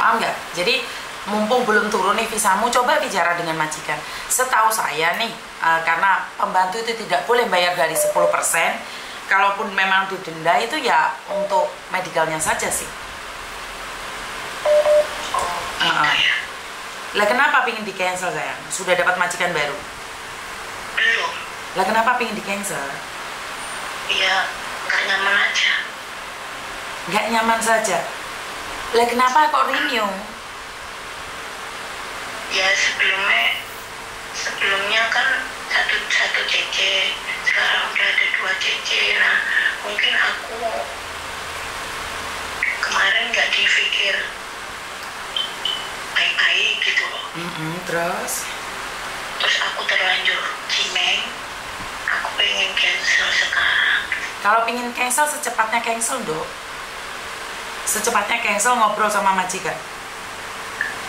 Paham nggak? Jadi mumpung belum turun nih visamu, coba bicara dengan majikan. Setahu saya nih, karena pembantu itu tidak boleh bayar dari 10%. Kalaupun memang didenda itu ya untuk medikalnya saja sih. Lah kenapa pingin di cancel sayang? Sudah dapat majikan baru? Belum. Lah kenapa pingin di cancel? Iya, nggak nyaman aja. Nggak nyaman saja. Lah kenapa kok renew? Ya sebelumnya kan satu CC, sekarang udah ada 2 CC. Nah mungkin aku kemarin nggak dipikir baik-baik gitu loh. Terus aku terlanjur cimeng, aku pengen cancel sekarang. kalau pingin cancel, secepatnya cancel dong. Secepatnya cancel, ngobrol sama majikan.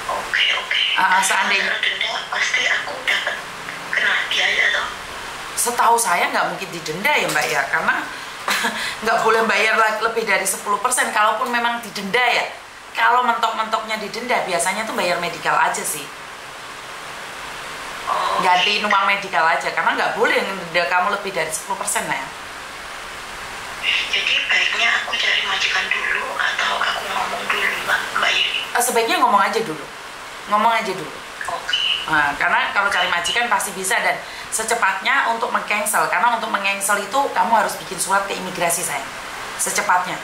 Oke. Seandainya kalau denda pasti aku dapat kena biaya toh. Setahu saya nggak mungkin didenda ya mbak ya, karena nggak boleh bayar lebih dari 10%. Kalaupun memang didenda ya, kalau mentok-mentoknya didenda biasanya tuh bayar medikal aja sih. Gantiin uang medikal aja, karena nggak boleh denda kamu lebih dari 10% lah ya. Jadi baiknya aku cari majikan dulu atau aku ngomong dulu mbak Yuni? Sebaiknya ngomong aja dulu. Oke. Nah, karena kalau cari majikan pasti bisa, dan secepatnya untuk meng-cancel. Karena untuk meng-cancel itu kamu harus bikin surat ke imigrasi sayang. Secepatnya.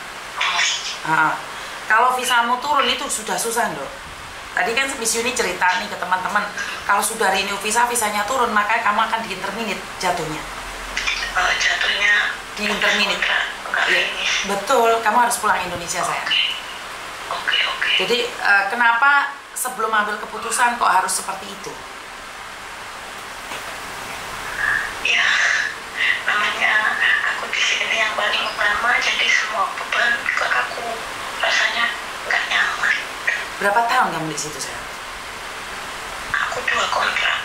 Nah, kalau visamu turun itu sudah susah dong. Tadi kan Miss Yuni cerita nih ke teman-teman, kalau sudah renew visanya turun, maka kamu akan di-interminate jatuhnya. Jatuhnya di-interminate. Ya, betul, kamu harus pulang Indonesia sayang. Oke. Jadi kenapa sebelum ambil keputusan kok harus seperti itu? Ya, namanya aku di sini yang paling utama, jadi semua beban ke aku rasanya nggak nyaman. Berapa tahun kamu di situ sayang? Aku 2 kontrak.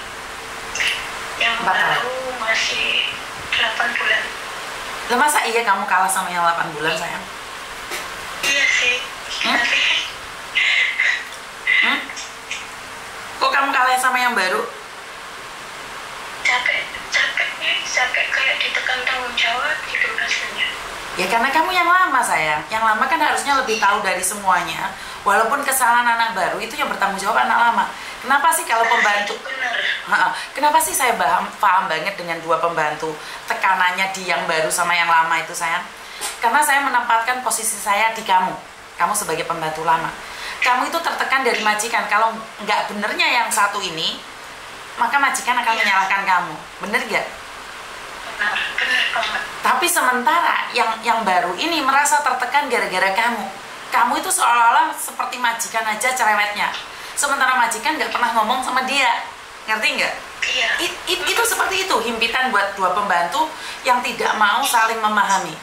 Yang baru masih 8 bulan. Lah masa iya kamu kalah sama yang 8 bulan sayang? Iya sih. Kok kamu kalah sama yang baru? Capek kayak ditekan tanggung jawab gitu rasanya. Ya karena kamu yang lama sayang. Yang lama kan harusnya lebih tahu dari semuanya. Walaupun kesalahan anak baru itu yang bertanggung jawab anak lama. Kenapa sih kalau pembantu? Kenapa sih saya paham banget dengan 2 pembantu, tekanannya di yang baru sama yang lama itu sayang? Karena saya menempatkan posisi saya di kamu sebagai pembantu lama. Kamu itu tertekan dari majikan. Kalau nggak benernya yang satu ini, maka majikan akan menyalahkan kamu. Bener gak? Bener banget. Tapi sementara yang baru ini merasa tertekan gara-gara kamu. Kamu itu seolah-olah seperti majikan aja cerewetnya. Sementara majikan nggak pernah ngomong sama dia. Ngerti nggak? Iya. Itu seperti itu, himpitan buat 2 pembantu yang tidak mau saling memahami.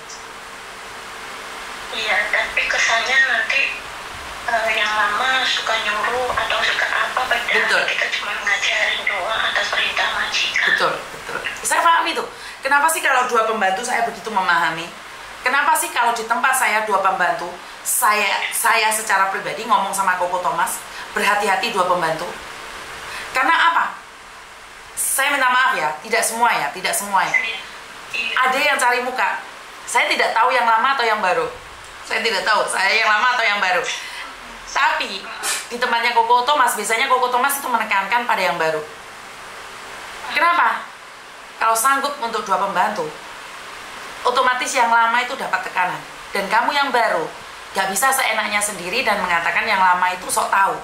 Iya, tapi kesannya nanti yang lama suka nyuruh atau suka apa, padahal kita cuma ngajarin doang atas perintah majikan. Betul. Saya paham itu. Kenapa sih kalau 2 pembantu saya begitu memahami? Kenapa sih kalau di tempat saya 2 pembantu, saya secara pribadi ngomong sama Koko Thomas, berhati-hati 2 pembantu. Karena apa? Saya minta maaf ya, tidak semua ya. Ada yang cari muka. Saya tidak tahu yang lama atau yang baru. Saya tidak tahu, saya yang lama atau yang baru. Tapi di tempatnya Koko Thomas, biasanya Koko Thomas itu menekankan pada yang baru. Kenapa? Kalau sanggup untuk 2 pembantu, otomatis yang lama itu dapat tekanan. Dan kamu yang baru, gak bisa seenaknya sendiri dan mengatakan yang lama itu sok tahu.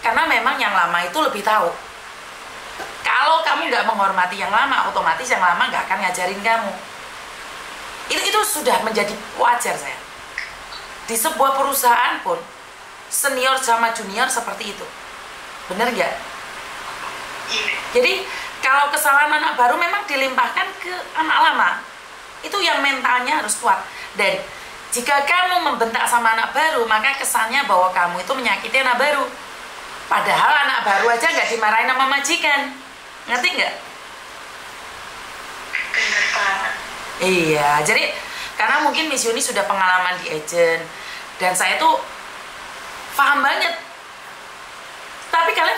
Karena memang yang lama itu lebih tahu. Kalau kamu gak menghormati yang lama, otomatis yang lama gak akan ngajarin kamu. Itu sudah menjadi wajar saya. Di sebuah perusahaan pun, senior sama junior seperti itu. Bener gak? Jadi kalau kesalahan anak baru memang dilimpahkan ke anak lama. Itu yang mentalnya harus kuat. Dan jika kamu membentak sama anak baru, maka kesannya bahwa kamu itu menyakiti anak baru. Padahal anak baru aja gak dimarahin sama majikan. Ngerti gak? Bener banget. Iya, jadi karena mungkin Miss Yuni sudah pengalaman di agent, dan saya tuh paham banget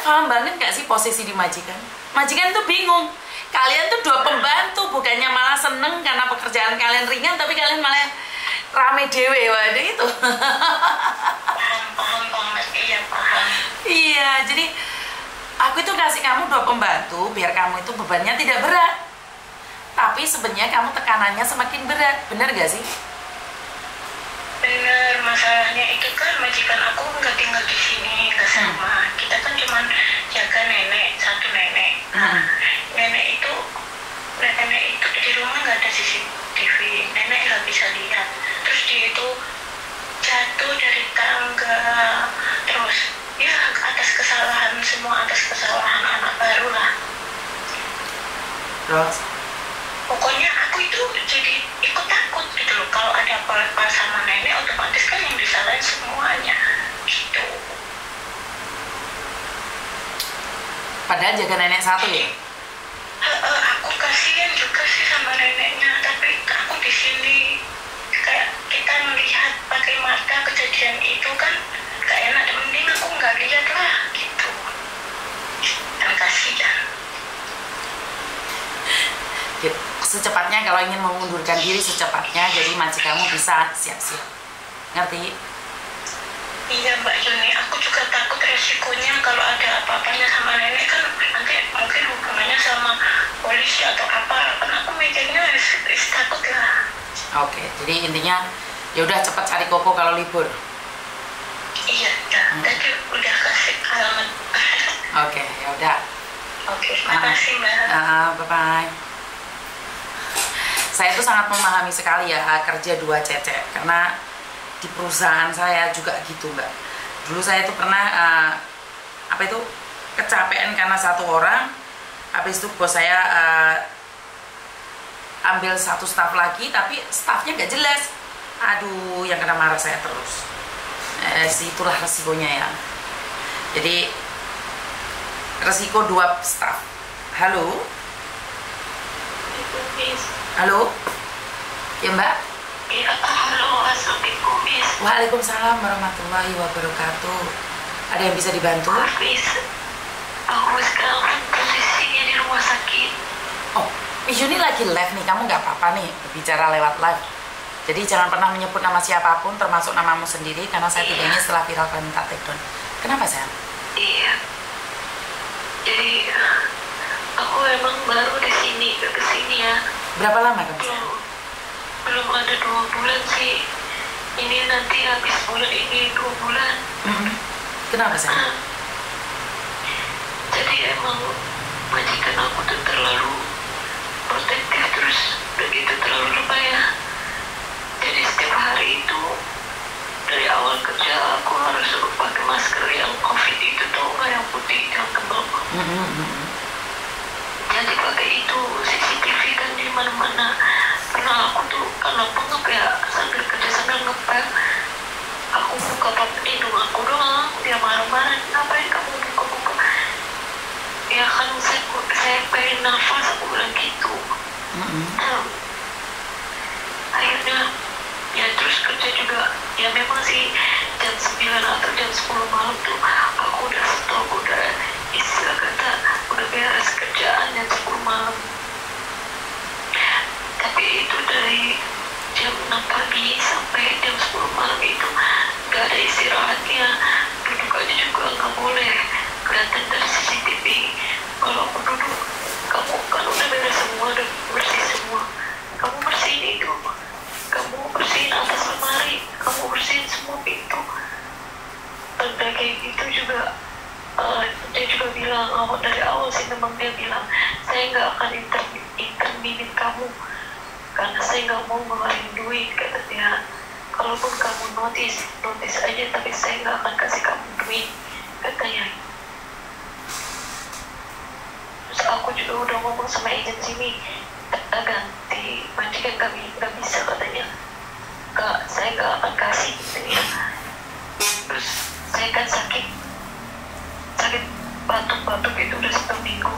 paham banget gak sih posisi di majikan? Majikan tuh bingung. Kalian tuh dua pembantu, bukannya malah seneng karena pekerjaan kalian ringan, tapi kalian malah rame dewe, waduh itu. Paham banget, iya paham. Iya, jadi aku itu kasih kamu dua pembantu biar kamu itu bebannya tidak berat. Tapi sebenarnya kamu tekanannya semakin berat, bener gak sih? Bener, masalahnya itu kan majikan aku nggak tinggal di sini, nggak sama. Kita kan cuma jaga nenek, satu nenek. Nah, nenek itu di rumah nggak ada CCTV, nenek nggak bisa lihat. Terus dia itu jatuh dari tangga, terus ya atas kesalahan anak baru lah. Terus? Pokoknya aku itu jadi ikut takut gitu loh, kalau ada apa-apa sama nenek otomatis kan yang disalahin semuanya gitu. Padahal jaga nenek satu ya? Aku kasihan juga sih sama neneknya, tapi aku di sini kayak kita melihat pakai mata kejadian itu kan gak enak, mending aku nggak lihat lah gitu. Dan kasihan. Secepatnya kalau ingin mengundurkan diri secepatnya, jadi kamu bisa siap-siap. Ngerti? Iya Mbak Juni, aku juga takut resikonya kalau ada apa-apanya sama nenek kan nanti mungkin hubungannya sama polisi atau apa. Kan aku mikirnya takut lah. Oke, jadi intinya ya udah cepat cari Koko kalau libur. Iya, tadi udah kasih alamat. Oke, ya udah. Oke, makasih Mbak. Bye bye. Saya tuh sangat memahami sekali ya kerja dua cecek, karena di perusahaan saya juga gitu Mbak. Dulu saya tuh pernah kecapean karena satu orang, habis itu bos saya ambil satu staf lagi, tapi stafnya nggak jelas. Aduh, yang kena marah saya terus. Itulah resikonya ya. Jadi resiko dua staf. Halo? Halo? Ya Mbak? Ya, halo, assalamualaikum Miss. Waalaikumsalam warahmatullahi wabarakatuh. Ada yang bisa dibantu? Miss, aku sekarang posisinya di rumah sakit. Oh, Miss Yuni lagi live nih, kamu nggak apa-apa nih bicara lewat live. Jadi jangan pernah menyebut nama siapapun, termasuk namamu sendiri, karena saya tidak ingin setelah viral kalian minta take down. Kenapa sayang? Iya. Jadi aku emang baru di sini, kesini ya. Berapa lama kamu sayang? Belum ada 2 bulan sih. Ini nanti habis bulan ini 2 bulan. Kenapa sayang? Jadi emang majikan aku tuh terlalu protektif, terus begitu terlalu lebay ya. Jadi setiap hari itu dari awal kerja aku harus suruh pakai masker yang COVID itu, tau nggak, yang putih yang tebal. Jadi pakai itu, CCTV kan di mana-mana. Karena aku tuh karena pengep ya, sambil kerja sambil ngepel, aku buka hidung aku doang. Dia marah-marah, ngapain kamu buka-buka? Ya kan saya pengen nafas, aku bilang gitu. Akhirnya ya terus kerja juga ya, memang sih jam 9 atau jam 10 malam tuh aku udah stop, udah istilah kata udah beres kerjaan jam 10 malam. Tapi itu dari jam 6 pagi sampai jam 10 malam itu gak ada istirahatnya. Duduk aja juga gak boleh, kelihatan dari CCTV. Kalau aku duduk, kamu kan udah beres semua, udah bersih semua, kamu bersihin itu, kamu bersihin atas lemari, kamu bersihin semua pintu. Dan kayak gitu juga dia juga bilang dari awal sih, memang dia bilang saya nggak akan interminin kamu karena saya nggak mau ngeluarin duit, kata dia. Kalaupun kamu notice aja, tapi saya nggak akan kasih kamu duit, katanya. Terus aku juga udah ngomong sama agent sini, ganti majikan nggak bisa, katanya. Saya nggak akan kasih, katanya. Terus saya kan sakit batuk-batuk itu udah 1 minggu.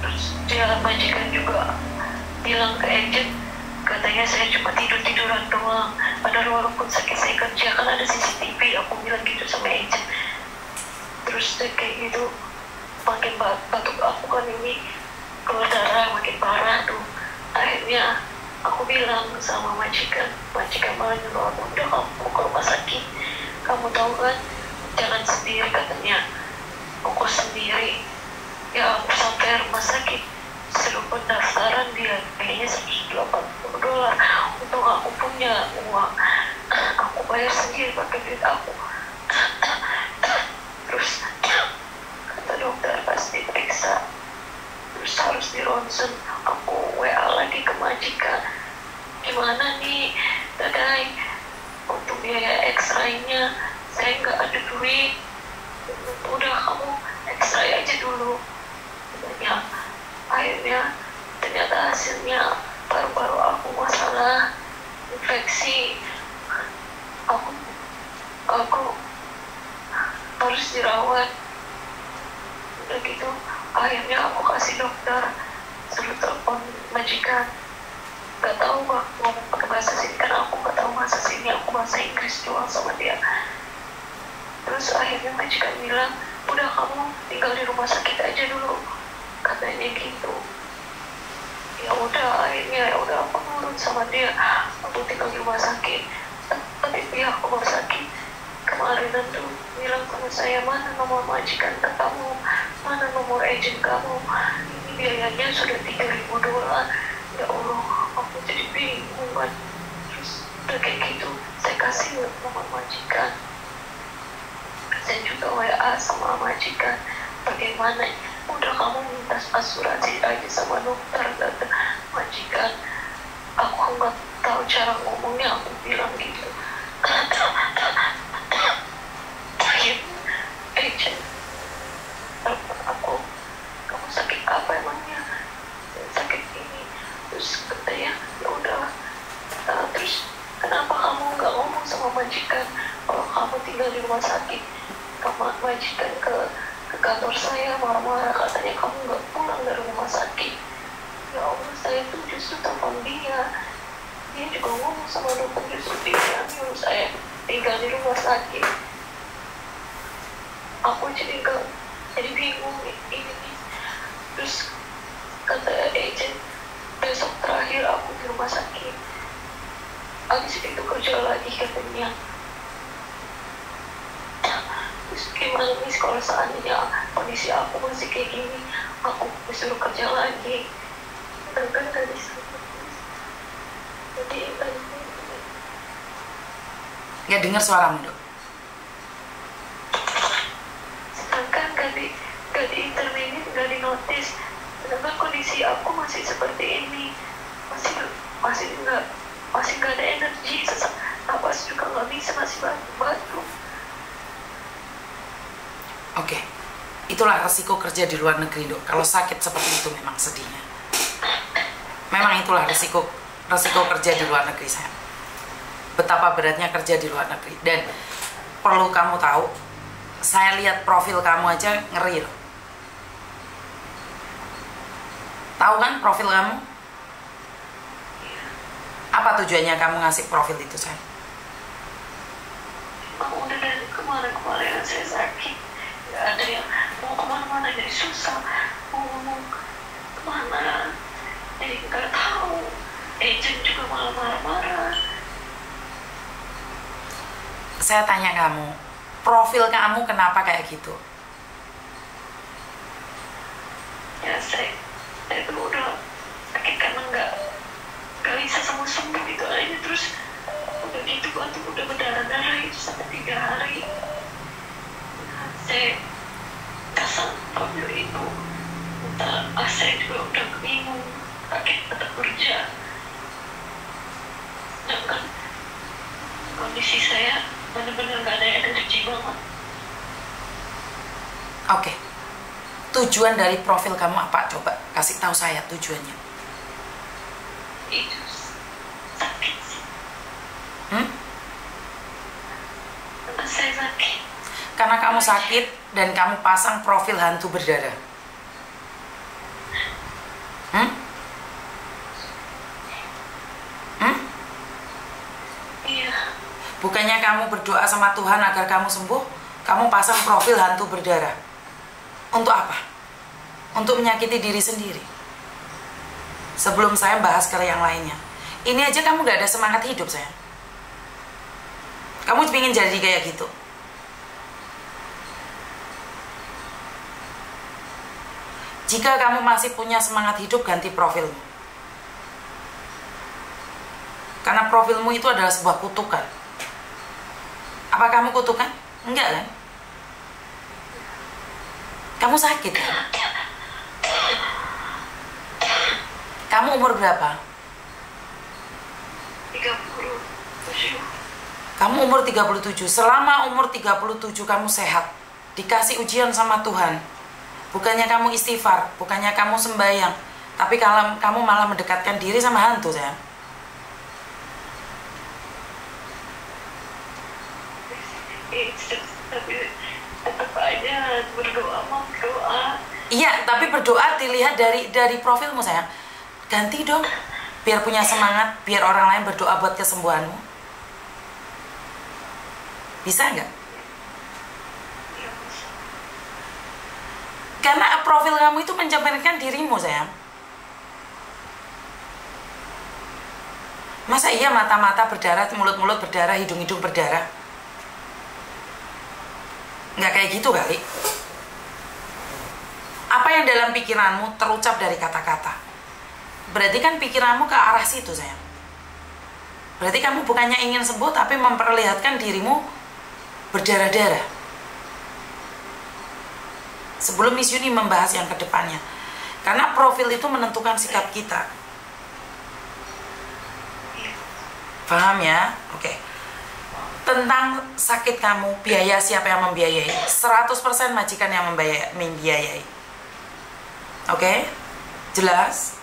Terus dia majikan juga bilang ke agent, katanya saya cuma tiduran doang. Padahal walaupun sakit saya kerja, kan ada CCTV, aku bilang gitu sama agent. Terus terus kayak gitu makin batuk aku kan, ini keluar darah makin parah tuh. Akhirnya aku bilang sama majikan malah nyuruh aku, udah kamu ke rumah sakit, kamu tahu kan jalan sendiri katanya, ongkos sendiri. Ya aku sampai rumah sakit suruh pendaftaran, dia kayaknya $180. Untung aku punya uang, aku bayar sendiri pakai duit aku. Terus kata dokter pas diperiksa terus harus di ronsen, aku WA lagi ke majikan, gimana nih Dadai untuk biaya X-ray-nya, saya nggak ada duit, udah kamu X-ray aja dulu. Ya, akhirnya ternyata hasilnya paru-paru aku masalah infeksi, aku harus dirawat. Udah gitu akhirnya aku kasih dokter suruh telepon majikan, nggak tahu ngomong pakai bahasa sini kan aku nggak tahu bahasa sini, aku bahasa Inggris doang sama dia. Terus akhirnya majikan bilang, udah kamu tinggal di rumah sakit aja dulu, katanya gitu. Ya udah akhirnya ya udah aku nurut sama dia, aku tinggal di rumah sakit. Tapi pihak rumah sakit kemarin tuh bilang sama saya, mana nomor majikan kamu, mana nomor agent kamu, ini biayanya sudah $3.000. Ya Allah, aku jadi bingung kan. Terus udah kayak gitu saya kasih nomor majikan, saya juga WA sama majikan, bagaimana, udah kamu minta asuransi aja sama dokter, kata majikan. Aku nggak tahu cara ngomongnya, aku bilang gitu. Agent telepon aku, kamu sakit apa emangnya, sakit ini. Terus katanya ya udah, terus kenapa kamu nggak ngomong sama majikan kalau kamu tinggal di rumah sakit? Majikan ke kantor saya marah-marah, katanya kamu nggak pulang dari rumah sakit. Ya Allah, saya tuh justru telepon dia juga ngomong sama dokter, justru dia nyuruh saya tinggal di rumah sakit. Aku jadi bingung ini. Terus kata agent besok terakhir aku di rumah sakit, habis itu kerja lagi katanya. Terus gimana nih kalau seandainya kondisi aku masih kayak gini, aku disuruh kerja lagi, kan gak bisa. Jadi nggak dengar suaramu, Dok. sedangkan gak di intervensi, gak di notice, sedangkan kondisi aku masih seperti ini, masih nggak ada energi, sesak napas juga nggak bisa, masih batuk. Oke, itulah resiko kerja di luar negeri, Dok. Kalau sakit seperti itu memang sedihnya. Memang itulah resiko kerja di luar negeri, saya. Betapa beratnya kerja di luar negeri. Dan perlu kamu tahu, saya lihat profil kamu aja ngeri loh. Tahu kan profil kamu? Apa tujuannya kamu ngasih profil itu, saya? Aku udah dari kemarin saya sakit, nggak ada yang mau kemana-mana, jadi susah mau ngomong kemana, jadi nggak tahu. Agent juga malah marah-marah. Saya tanya kamu, profil kamu kenapa kayak gitu? Ya saya dulu udah sakit karena nggak bisa sembuh gitu aja. Terus udah gitu batuk, udah berdarah-darah itu sampai 3 hari. Saya pasang profil itu, saya juga udah bingung, pakai tetap kerja. Sedangkan kondisi saya benar-benar gak ada energi banget. Oke. Tujuan dari profil kamu apa? Coba kasih tahu saya tujuannya. Itu sakit sih. Karena saya sakit. Karena kamu sakit dan kamu pasang profil hantu berdarah. Iya. Bukannya kamu berdoa sama Tuhan agar kamu sembuh, Kamu pasang profil hantu berdarah. Untuk apa? Untuk menyakiti diri sendiri. Sebelum saya bahas ke yang lainnya, ini aja kamu gak ada semangat hidup, sayang. Kamu ingin jadi kayak gitu. Jika kamu masih punya semangat hidup, ganti profilmu. Karena profilmu itu adalah sebuah kutukan. Apa kamu kutukan? Enggak kan? Kamu sakit kan? Kamu umur berapa? 37. Kamu umur 37. Selama umur 37 kamu sehat, dikasih ujian sama Tuhan. Bukannya kamu istighfar, bukannya kamu sembahyang, tapi kalau kamu malah mendekatkan diri sama hantu, sayang. Tapi tetap aja berdoa. Iya, tapi berdoa dilihat dari profilmu, sayang. Ganti dong, biar punya semangat, biar orang lain berdoa buat kesembuhanmu. Bisa nggak? Karena profil kamu itu mencerminkan dirimu, sayang. Masa iya mata-mata berdarah, mulut-mulut berdarah, hidung-hidung berdarah? Nggak kayak gitu kali. Apa yang dalam pikiranmu terucap dari kata-kata? Berarti kan pikiranmu ke arah situ, sayang. Berarti kamu bukannya ingin sembuh, tapi memperlihatkan dirimu berdarah-darah. Sebelum Miss Yuni membahas yang kedepannya, karena profil itu menentukan sikap kita. Paham ya? Oke. Tentang sakit kamu, biaya siapa yang membiayai? 100% majikan yang membiayai. Oke? Jelas?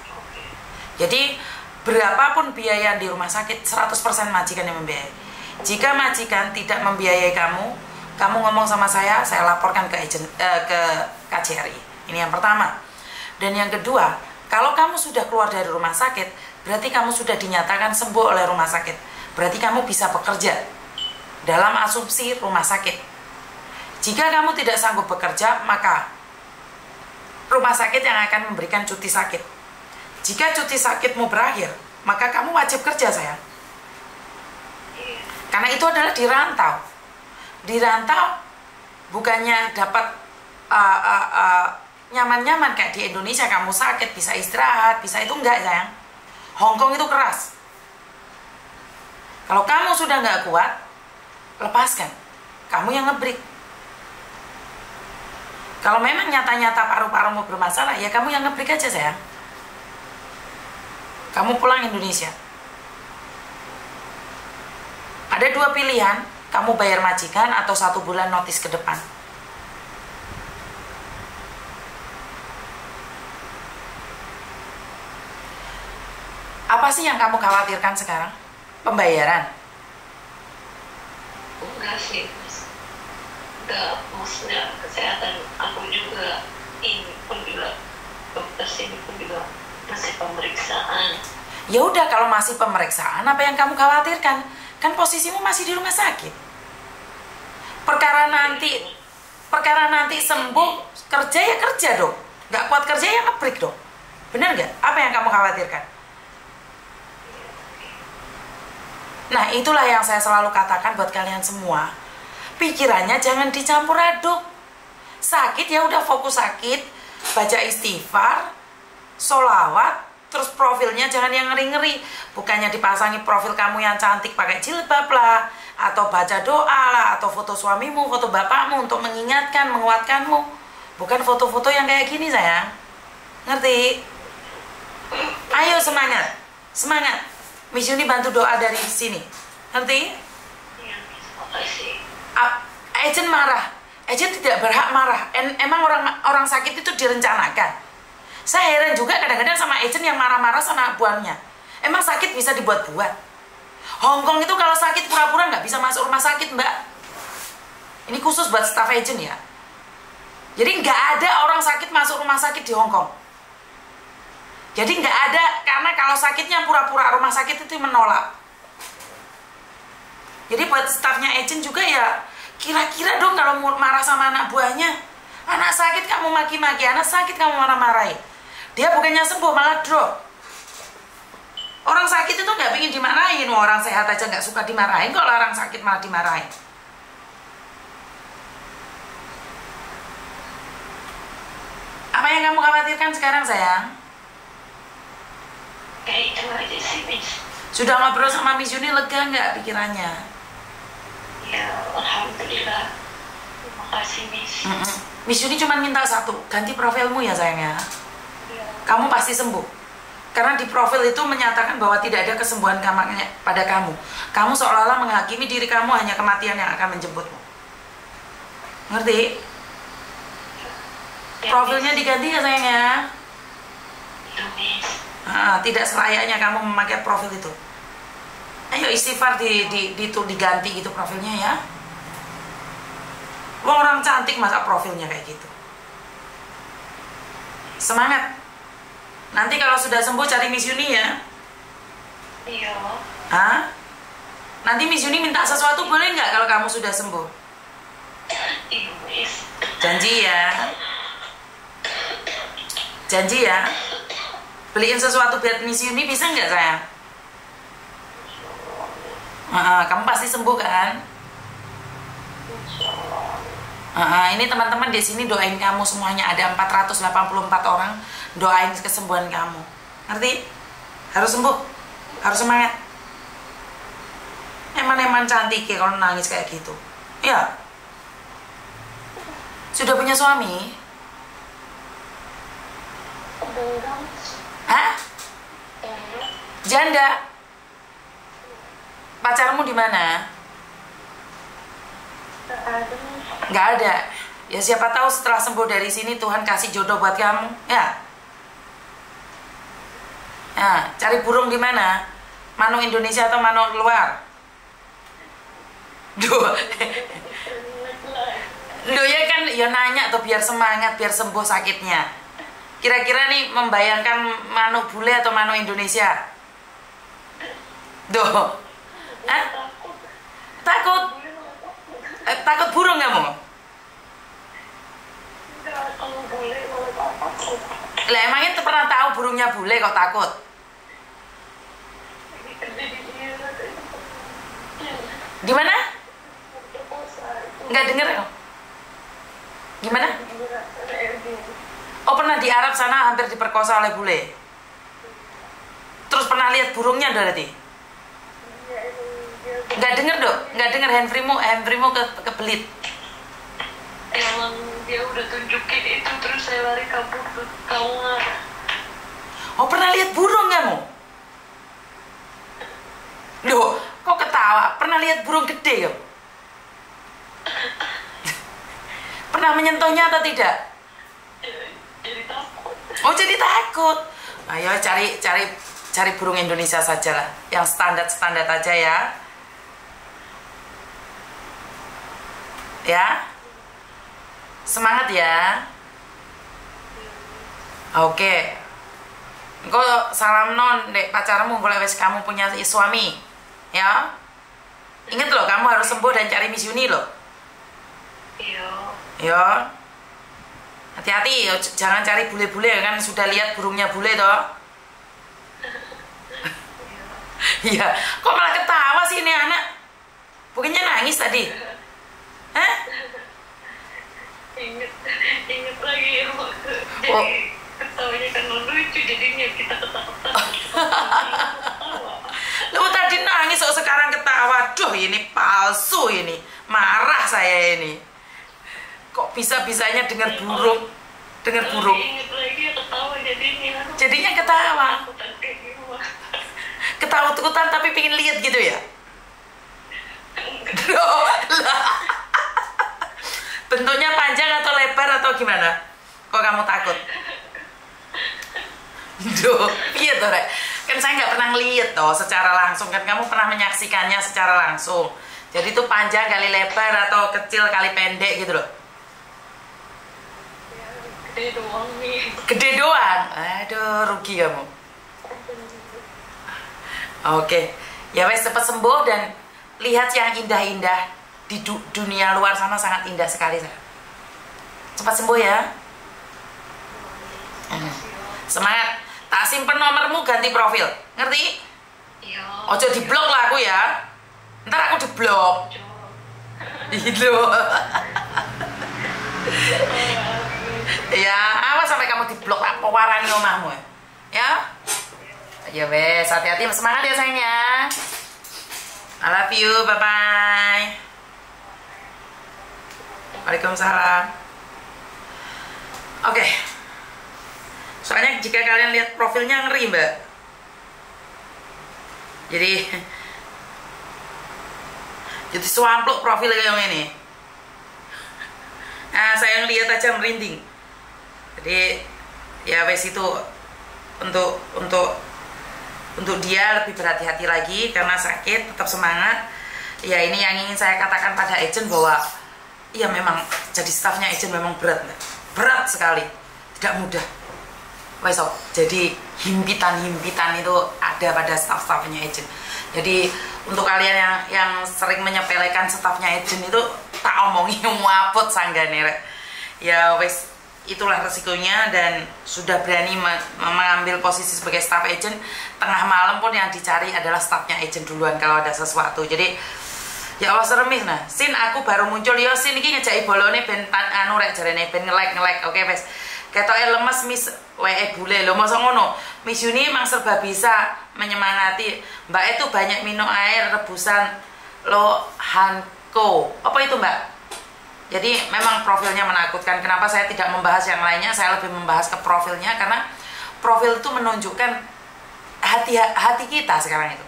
Jadi berapapun biaya di rumah sakit, 100% majikan yang membiayai. Jika majikan tidak membiayai kamu ngomong sama saya laporkan ke KJRI. Ini yang pertama. Dan yang kedua, kalau kamu sudah keluar dari rumah sakit, berarti kamu sudah dinyatakan sembuh oleh rumah sakit. Berarti kamu bisa bekerja dalam asumsi rumah sakit. Jika kamu tidak sanggup bekerja, maka rumah sakit yang akan memberikan cuti sakit. Jika cuti sakitmu berakhir, maka kamu wajib kerja, sayang. Karena itu adalah dirantau. Dirantau bukannya dapat nyaman-nyaman kayak di Indonesia, kamu sakit bisa istirahat, bisa itu enggak, sayang. Hongkong itu keras. Kalau kamu sudah nggak kuat, lepaskan. Kamu yang ngebreak. Kalau memang nyata-nyata paru-parumu bermasalah, ya kamu yang ngebreak aja, sayang. Kamu pulang Indonesia. Ada dua pilihan, kamu bayar majikan atau 1 bulan notis ke depan. Apa sih yang kamu khawatirkan sekarang? Pembayaran? Enggak sih, Mas. Enggak, maksudnya kesehatan aku juga ini pun juga dokter sini pun juga masih pemeriksaan. Ya udah, kalau masih pemeriksaan, apa yang kamu khawatirkan? Kan posisimu masih di rumah sakit. Perkara nanti sembuh, kerja ya kerja dong. Nggak kuat kerja ya nge-break dong. Benar nggak? Apa yang kamu khawatirkan? Nah, itulah yang saya selalu katakan buat kalian semua. Pikirannya jangan dicampur aduk. Sakit ya udah fokus sakit, baca istighfar, sholawat, terus profilnya jangan yang ngeri-ngeri. Bukannya dipasangi profil kamu yang cantik pakai jilbab lah, atau baca doa lah, atau foto suamimu, foto bapakmu untuk mengingatkan, menguatkanmu. Bukan foto-foto yang kayak gini, sayang. Ngerti? Ayo semangat, semangat. Miss Yuni bantu doa dari sini. Ngerti? Iya, makasih. Agent marah. Agent tidak berhak marah. Emang orang sakit itu direncanakan. Saya heran juga kadang-kadang sama agent yang marah-marah sama buannya. Emang sakit bisa dibuat-buat? Hongkong itu kalau sakit pura-pura nggak bisa masuk rumah sakit, Mbak. Ini khusus buat staff agent ya. Jadi nggak ada orang sakit masuk rumah sakit di Hongkong. Jadi nggak ada, karena kalau sakitnya pura-pura, rumah sakit itu menolak. Jadi buat staffnya agent juga ya, Kira-kira dong kalau marah sama anak buahnya. Anak sakit kamu maki-maki, anak sakit kamu marah-marahin. Dia bukannya sembuh malah drop. Orang sakit itu nggak pingin dimarahin, orang sehat aja nggak suka dimarahin, kalau orang sakit malah dimarahin. Apa yang kamu khawatirkan sekarang, sayang? Kayak itu aja sih, Miss. Sudah ngobrol sama Miss Yuni, lega nggak pikirannya? Ya, alhamdulillah. Terima kasih, Miss. Miss Yuni cuma minta satu, ganti profilmu ya sayangnya. Ya. Kamu pasti sembuh. Karena di profil itu menyatakan bahwa tidak ada kesembuhan pada kamu. Kamu seolah-olah menghakimi diri kamu, hanya kematian yang akan menjemputmu. Ngerti? Ya, Profilnya Miss. diganti ya sayangnya. Ya, Miss. Tidak selayaknya kamu memakai profil itu. Ayo istighfar diganti gitu profilnya ya. Wong orang cantik masa profilnya kayak gitu. Semangat. Nanti kalau sudah sembuh cari Miss Yuni ya. Iya. Nanti Miss Yuni minta sesuatu boleh nggak kalau kamu sudah sembuh? Iya, Miss. Janji ya. Janji ya. Beliin sesuatu buat Miss Yuni bisa nggak sayang? Kamu pasti sembuh kan? Ini teman-teman di sini doain kamu semuanya, ada 484 orang doain kesembuhan kamu. Ngerti? Harus sembuh, harus semangat. Eman-eman cantik ya kalau nangis kayak gitu. Ya. Sudah punya suami? Hah? Janda? Pacarmu di mana? Nggak ada. Ya siapa tahu setelah sembuh dari sini Tuhan kasih jodoh buat kamu. Ya. Nah, cari burung di mana? Mano Indonesia atau mano luar? Duh. Duh ya kan, ya nanya tuh biar semangat, biar sembuh sakitnya. Kira-kira nih membayangkan mano bule atau mano Indonesia? Duh. Takut? Takut burung kamu? Lah emangnya pernah tahu burungnya bule kok takut? Di mana? Nggak denger ya? Gimana? Oh pernah di Arab sana hampir diperkosa oleh bule. Terus pernah lihat burungnya berarti? Nggak denger dok? Nggak denger handfreemu kebelit? Emang dia udah tunjukin itu terus saya lari kabur ke kamar. Oh pernah lihat burung kamu? Loh, kok ketawa? Pernah lihat burung gede ya? Pernah menyentuhnya atau tidak? Jadi takut. Oh jadi takut. Ayo cari burung Indonesia saja lah, yang standar aja ya. Ya, semangat ya. Oke. Engko salam non dek pacarmu boleh wes kamu punya suami, ya. Ingat loh, kamu harus sembuh dan cari Miss Yuni loh. Iya. Ya. Hati-hati, jangan cari bule-bule kan sudah lihat burungnya bule toh. Iya, kok malah ketawa sih ini anak? Bukannya nangis tadi? Hah? Ingat lagi ya jadi ketawanya kan lucu jadinya kita ketawa. Lu tadi nangis kok sekarang ketawa. Duh ini palsu ini. Marah saya ini. Kok bisa-bisanya dengar burung? Dengar burung. Ingat lagi ya ketawa jadinya. Jadinya ketawa. Ketawa-takutan tapi pengen lihat gitu ya? Duh, lah. Bentuknya panjang atau lebar atau gimana? Kok kamu takut? Duh, iya toh Rek. Kan saya nggak pernah ngeliat toh secara langsung. Kan kamu pernah menyaksikannya secara langsung. Jadi itu panjang kali lebar atau kecil kali pendek gitu loh. Ya, gede doang nih. Gede doang? Aduh, rugi kamu. Oke. Ya wes cepat sembuh dan lihat yang indah-indah. di dunia luar sana sangat indah sekali. Cepat sembuh ya. Semangat. Tak simpen nomormu, ganti profil, ngerti? Iya. Ojo diblok lah aku ya. Ntar aku diblok. Gitu. Ya, awas sampai kamu diblok, tak pewarani omahmu ya. Ya wes, hati-hati, semangat ya sayangnya. I love you, bye bye. Waalaikumsalam. Oke. Soalnya jika kalian lihat profilnya ngeri, Mbak. Jadi swampluk profil kayak ini. Nah, saya ngeliat aja merinding. Jadi ya wes itu untuk dia lebih berhati-hati lagi karena sakit, tetap semangat. Ya ini yang ingin saya katakan pada agent bahwa ya memang jadi staffnya agent memang berat sekali, tidak mudah. Wes jadi himpitan itu ada pada staff-staffnya agent. Jadi untuk kalian yang sering menyepelekan staffnya agent itu tak omongi muapot sanggane rek. Ya wes itulah resikonya, dan sudah berani mengambil posisi sebagai staff agent. Tengah malam pun yang dicari adalah staffnya agent duluan kalau ada sesuatu. Jadi ya Allah seremis nah. Sin aku baru muncul ya Sin iki ngejaki bolone ben anu rek jarene ben ngelek. Oke wes. Ketoke lemes Miss WE bule lho masa ngono. Miss Yuni emang serba bisa menyemangati. Mbak itu banyak minum air rebusan Lohanko. Apa itu Mbak? Jadi memang profilnya menakutkan. Kenapa saya tidak membahas yang lainnya? Saya lebih membahas ke profilnya karena profil itu menunjukkan hati kita sekarang itu.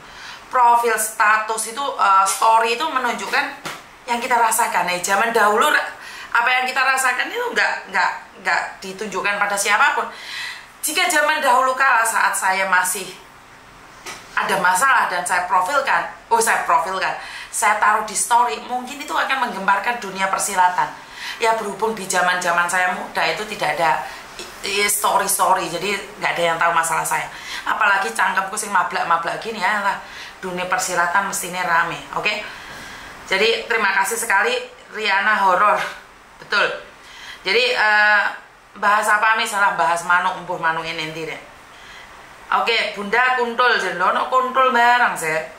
Profil status itu story itu menunjukkan yang kita rasakan. Zaman dahulu apa yang kita rasakan itu nggak ditunjukkan pada siapapun. Jika zaman dahulu kala saat saya masih ada masalah dan saya profilkan, saya taruh di story, mungkin itu akan menggemparkan dunia persilatan. Ya berhubung di zaman saya muda itu tidak ada story, jadi nggak ada yang tahu masalah saya. Apalagi cangkemku sing mablak gini ya lah, dunia persilatan mestinya rame, oke? Jadi terima kasih sekali Riana Horor, betul. Jadi bahas apa misalnya bahas manuk ini nanti deh. Oke, Bunda kuntul jendono kuntul barang saya.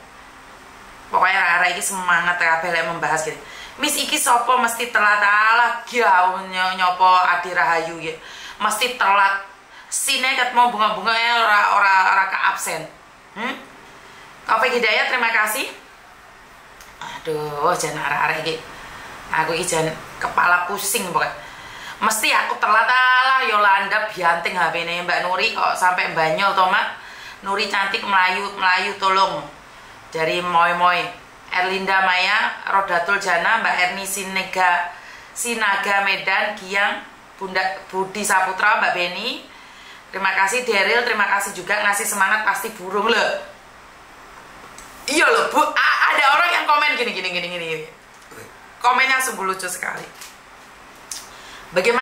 Pokoknya arah ini semangat kabeh lek membahas gitu. Miss iki sopo mesti telat alah gaul nyopo Adi Rahayu ya. Mesti telat. Sine ket mau bunga-bunga ora ke absen. Taufik Hidayat terima kasih. Aduh, jangan arah-arah iki. Aku iki jan kepala pusing pokoknya. Mesti aku telat alah Yolanda bianting HP-ne Mbak Nuri kok sampai banyol to Mak. Nuri cantik melayu tolong. Dari Moy Erlinda Maya, Rodatul Jana, Mbak Erni Sinaga Medan, Giang, Bunda Budi Saputra, Mbak Beni. Terima kasih Daryl, terima kasih juga ngasih semangat pasti burung loh. Iya loh Bu, ada orang yang komen gini. Komennya sungguh lucu sekali. Bagaimana